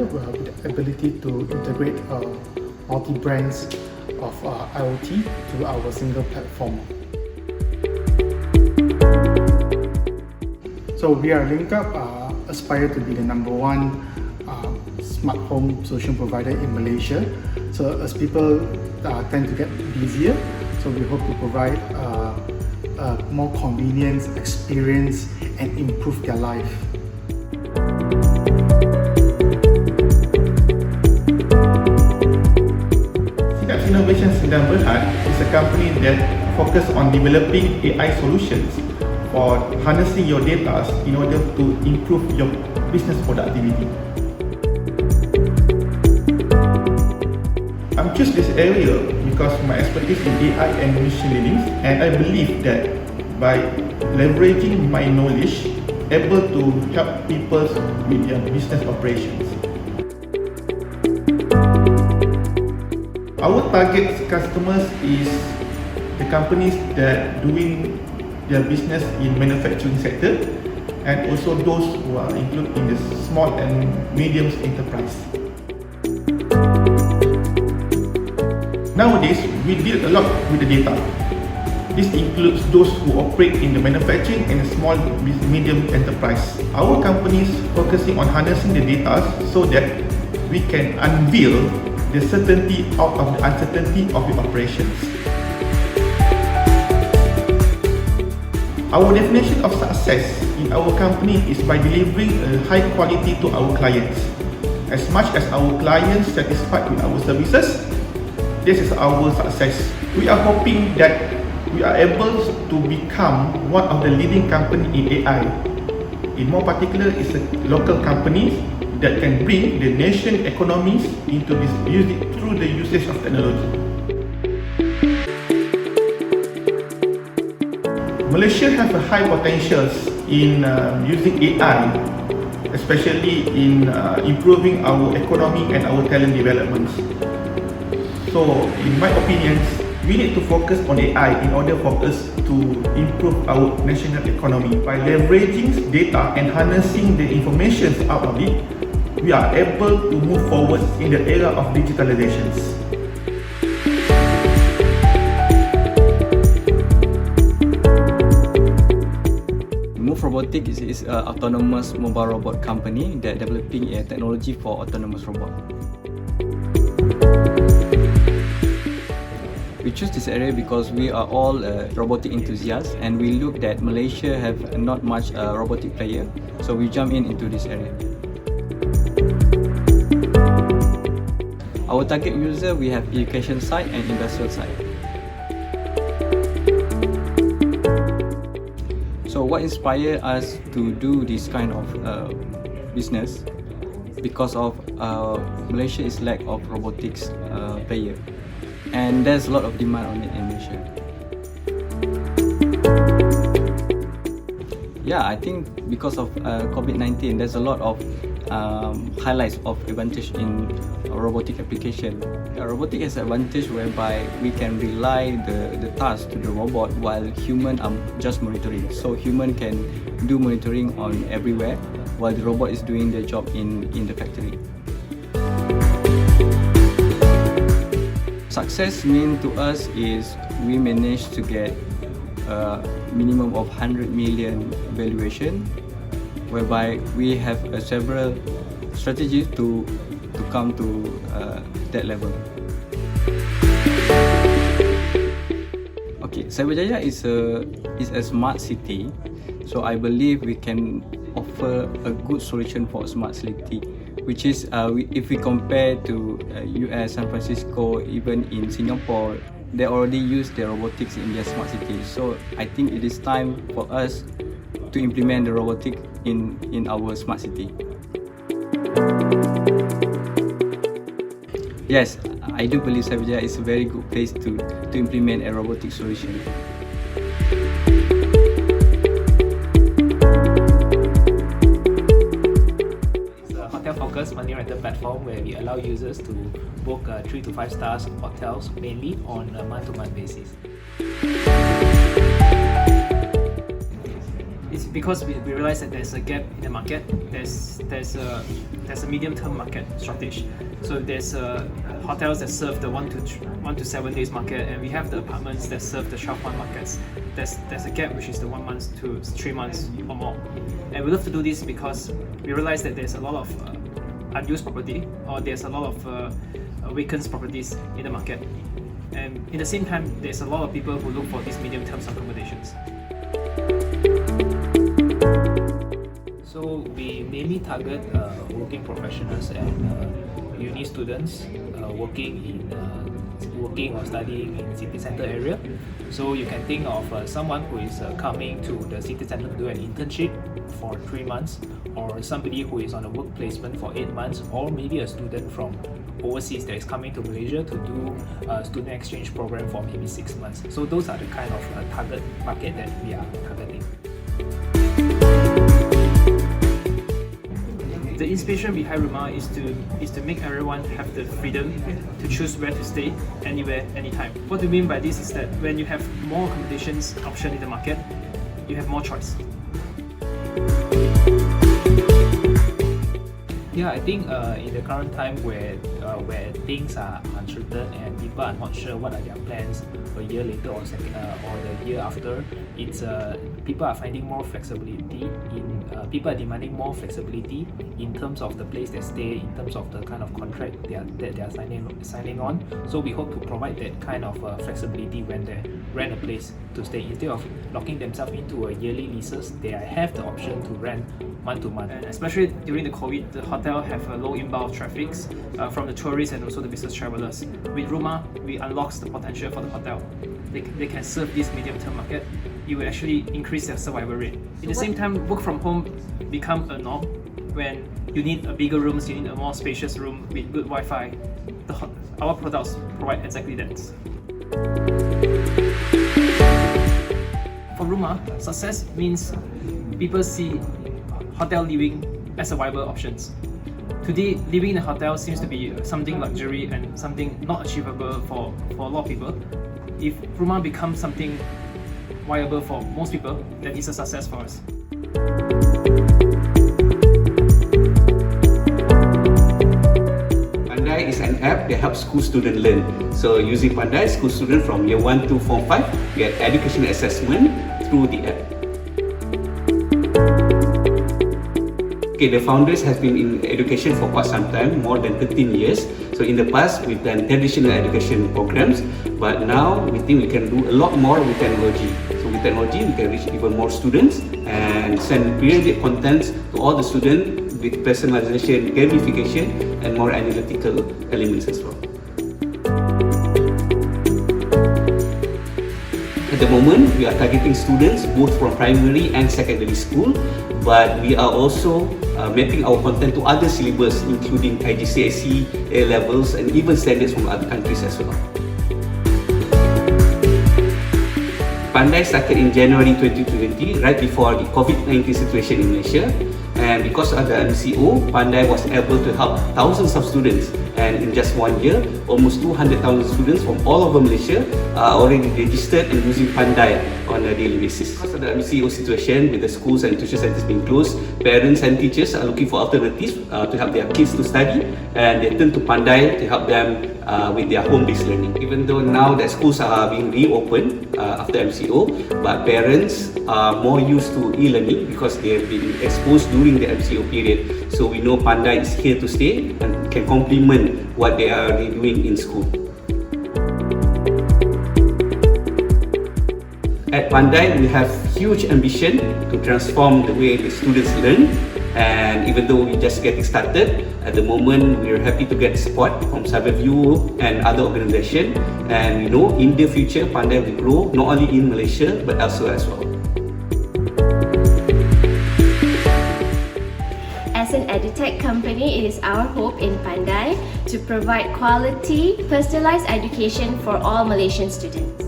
provider with the ability to integrate multi-brands of IoT to our single platform. So we are LinkUp, aspire to be the #1 smart home solution provider in Malaysia. So as people tend to get busier, so we hope to provide more convenience, experience, and improve their life. Synapse Innovation Sdn Bhd is a company that focuses on developing AI solutions for harnessing your data in order to improve your business productivity. I'm choose this area because my expertise in AI and machine learning, and I believe that by leveraging my knowledge, able to help people with their business operations. Our target customers is the companies that doing their business in manufacturing sector, and also those who are included in the small and medium enterprise. Nowadays, we deal a lot with the data. This includes those who operate in the manufacturing and small medium enterprise. Our company is focusing on harnessing the data so that we can unveil the certainty out of the uncertainty of the operations. Our definition of success in our company is by delivering a high quality to our clients. As much as our clients satisfied with our services, this is our success. We are hoping that we are able to become one of the leading company in AI. In more particular, it's a local company that can bring the nation economies into this music through the usage of technology. Malaysia have a high potentials in using AI, especially in improving our economy and our talent developments. So, in my opinion, we need to focus on AI in order for us to improve our national economy. By leveraging data and harnessing the information out of it, we are able to move forward in the era of digitalizations. Robotic is an autonomous mobile robot company that developing a technology for autonomous robot. We choose this area because we are all robotic enthusiasts, and we look that Malaysia have not much robotic player, so we jump into this area. Our target user, we have education side and industrial side. So what inspired us to do this kind of business? Because of Malaysia is lack of robotics player, and there's a lot of demand on it in Malaysia. Yeah, I think because of COVID-19, there's a lot of highlights of advantage in robotic application. Robotic has advantage whereby we can rely the task to the robot while human are just monitoring. So human can do monitoring on everywhere while the robot is doing their job in the factory. Success mean to us is we managed to get a minimum of 100 million valuation, whereby we have several strategies to come to that level. Okay, Cyberjaya is a smart city, so I believe we can offer a good solution for a smart city, which is if we compare to US, San Francisco, even in Singapore, they already use their robotics in their smart cities. So I think it is time for us to implement the robotic in our smart city. Yes, I do believe Cyberjaya is a very good place to implement a robotic solution. It's a hotel-focused money rental platform where we allow users to book 3 to 5 stars hotels mainly on a month-to-month basis. it's because we realize that there's a gap in the market. There's a medium-term market shortage. So there's hotels that serve the 1 to 7 days market, and we have the apartments that serve the 12-month markets. There's a gap which is the 1 month to 3 months or more. And we love to do this because we realize that there's a lot of unused property, or there's a lot of vacant properties in the market. And in the same time, there's a lot of people who look for these medium-term accommodations. So we mainly target working professionals and uni students working or studying in city center area. So you can think of someone who is coming to the city center to do an internship for 3 months, or somebody who is on a work placement for 8 months, or maybe a student from overseas that is coming to Malaysia to do a student exchange program for maybe 6 months. So those are the kind of target market that we are targeting. The inspiration behind ROOMAH is to make everyone have the freedom to choose where to stay, anywhere, anytime. What we mean by this is that when you have more accommodations option in the market, you have more choice. Yeah, I think in the current time where things are uncertain and people are not sure what are their plans a year later or the year after, it's people are finding more flexibility people are demanding more flexibility in terms of the place they stay, in terms of the kind of contract that they are signing on. So we hope to provide that kind of flexibility when they rent a place to stay. Instead of locking themselves into a yearly leases, they have the option to rent month to month. And especially during the COVID, the hotel have a low inbound traffic from the tourists and also the business travelers. With ROOMAH, we unlock the potential for the hotel. They can serve this medium-term market. It will actually increase their survival rate. At the same time, work from home become a norm. When you need a bigger rooms, you need a more spacious room with good Wi-Fi. Our products provide exactly that. For ROOMAH, success means people see hotel living as a viable options. Today, living in a hotel seems to be something luxury and something not achievable for a lot of people. If ROOMAH becomes something viable for most people, then it's a success for us. Pandai is an app that helps school students learn. So using Pandai, school students from year 1 to form 5 get education assessment through the app. Okay, the founders have been in education for quite some time, more than 13 years. So in the past, we've done traditional education programs, but now we think we can do a lot more with technology. So with technology, we can reach even more students and send periodic contents to all the students with personalization, gamification, and more analytical elements as well. At the moment, we are targeting students both from primary and secondary school, but we are also mapping our content to other syllabus, including IGCSE, A-levels, and even standards from other countries as well. Pandai started in January 2020, right before the COVID-19 situation in Malaysia. And because of the MCO, Pandai was able to help thousands of students. And in just 1 year, almost 200,000 students from all over Malaysia are already registered and using Pandai on a daily basis. Because of the MCO situation, with the schools and tuition centers being closed, parents and teachers are looking for alternatives to help their kids to study, and they turn to Pandai to help them with their home-based learning. Even though now that schools are being reopened after MCO, but parents are more used to e-learning because they have been exposed during the MCO period. So we know Pandai is here to stay and can complement what they are doing in school. At Pandai, we have huge ambition to transform the way the students learn. And even though we're just getting started, at the moment we're happy to get support from Cyberview and other organizations. And we know in the future Pandai will grow not only in Malaysia but elsewhere as well. As an edutech company, it is our hope in Pandai to provide quality, personalized education for all Malaysian students.